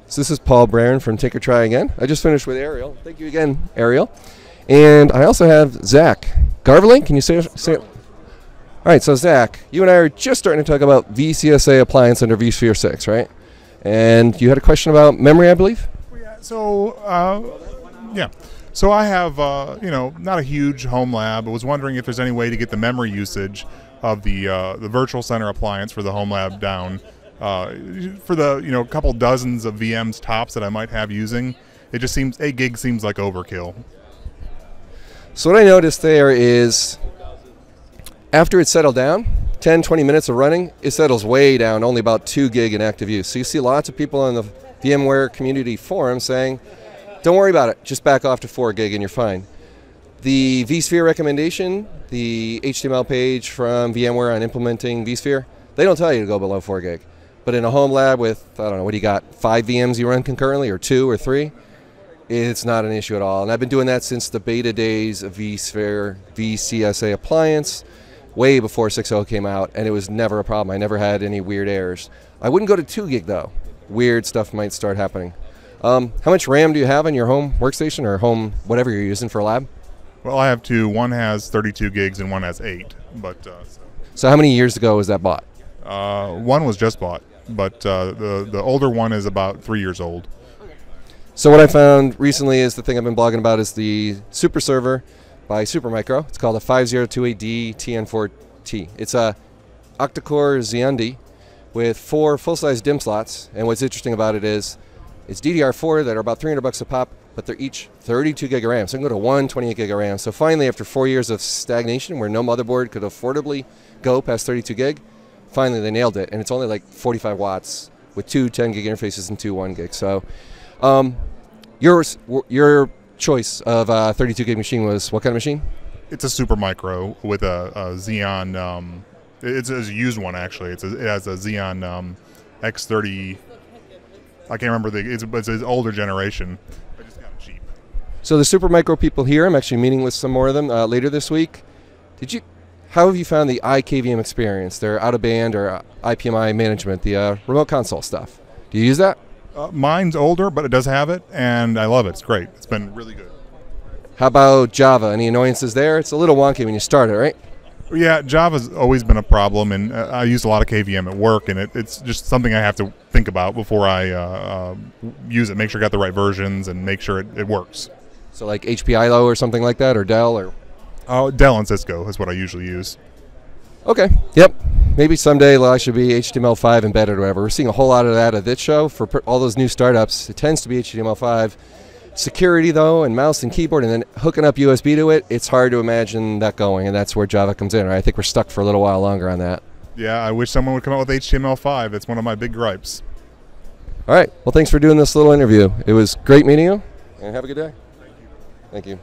So this is Paul Barron from TinkerTry again. I just finished with Ariel. Thank you again, Ariel. And I also have Zac Garvelink. Can you say it? All right, so Zac, you and I are just starting to talk about vCSA appliance under vSphere 6, right? And you had a question about memory, I believe? So I have, not a huge home lab. I was wondering if there's any way to get the memory usage of the virtual center appliance for the home lab down. For the couple dozens of VMs tops that I might have using, it just seems 8 gig seems like overkill. So what I noticed there is after it's settled down, 10-20 minutes of running, it settles way down, only about 2 gig in active use. So you see lots of people on the VMware community forum saying, don't worry about it, just back off to 4 gig and you're fine. The vSphere recommendation, the HTML page from VMware on implementing vSphere, they don't tell you to go below 4 gig. But in a home lab with, I don't know, what do you got, 5 VMs you run concurrently, or 2 or 3? It's not an issue at all. And I've been doing that since the beta days of vSphere vCSA appliance, way before 6.0 came out, and it was never a problem. I never had any weird errors. I wouldn't go to 2 gig though. Weird stuff might start happening. How much RAM do you have in your home workstation or home, whatever you're using for a lab? Well, I have 2. One has 32 gigs and one has 8. So how many years ago was that bought? One was just bought, but the older one is about 3 years old. So what I found recently is the thing I've been blogging about is the super server by Supermicro. It's called a 5028D TN4T. It's a octa-core Xeon D with 4 full-size DIMM slots. And what's interesting about it is it's DDR4 that are about $300 a pop, but they're each 32 gig of RAM. So I can go to 128 gig of RAM. So finally, after 4 years of stagnation where no motherboard could affordably go past 32 gig, finally they nailed it. And it's only like 45 watts with 2 10 gig interfaces and 2 1 gig. So your choice of a 32 gig machine was what kind of machine? It's a Supermicro with a Xeon. It's a used one actually. It has a Xeon X30. I can't remember it's an older generation. I just got it cheap. So the Supermicro people here, I'm actually meeting with some more of them later this week. How have you found the iKVM experience? Their out-of-band or IPMI management, the remote console stuff. Do you use that? Mine's older, but it does have it, and I love it. It's great. It's been really good. How about Java? Any annoyances there? It's a little wonky when you start it, right? Yeah, Java's always been a problem, and I use a lot of KVM at work, and it's just something I have to think about before I use it. Make sure I got the right versions, and make sure it works. So like HP ILO or something like that, or Dell, or? Oh, Dell and Cisco is what I usually use. Okay. Yep. Maybe someday I should be HTML5 embedded or whatever. We're seeing a whole lot of that at this show for all those new startups. It tends to be HTML5. Security, though, and mouse and keyboard, and then hooking up USB to it, it's hard to imagine that going, and that's where Java comes in. Right? I think we're stuck for a little while longer on that. Yeah, I wish someone would come out with HTML5. It's one of my big gripes. All right. Well, thanks for doing this little interview. It was great meeting you, and have a good day. Thank you. Thank you.